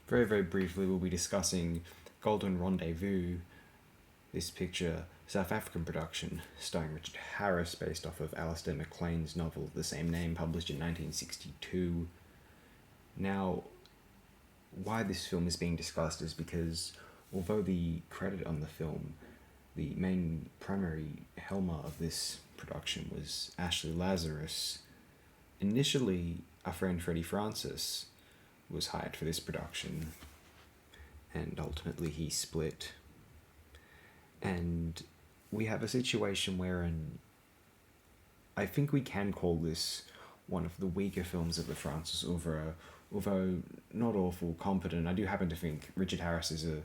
Very, very briefly, we'll be discussing Golden Rendezvous, this picture, South African production, starring Richard Harris, based off of Alistair MacLean's novel of the same name, published in 1962. Now, why this film is being discussed is because, although the credit on the film, the main primary helmer of this production was Ashley Lazarus, initially our friend Freddie was hired for this production, and ultimately he split. And we have a situation wherein I think we can call this one of the weaker films of the Francis Oeuvre, although not awful competent. I do happen to think Richard Harris is a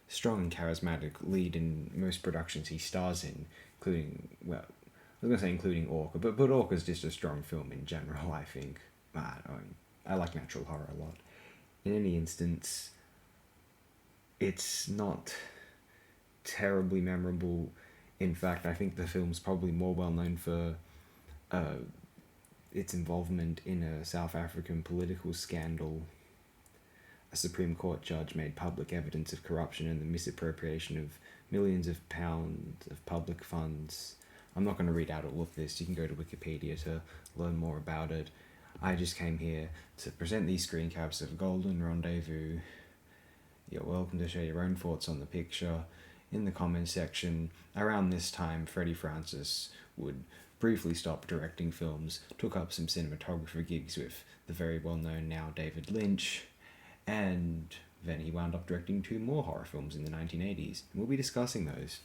strong and charismatic lead in most productions he stars in, including, well, I was going to say including Orca, but Orca's just a strong film in general, I think. I like natural horror a lot. In any instance, it's not terribly memorable. In fact, I think the film's probably more well known for its involvement in a South African political scandal. A Supreme Court judge made public evidence of corruption and the misappropriation of millions of pounds of public funds. I'm not going to read out all of this. You can go to Wikipedia to learn more about it. I just came here to present these screen caps of Golden Rendezvous. You're welcome to share your own thoughts on the picture in the comments section. Around this time, Freddie Francis would briefly stop directing films, took up some cinematographer gigs with the very well-known now David Lynch, and then he wound up directing 2 more horror films in the 1980s. We'll be discussing those.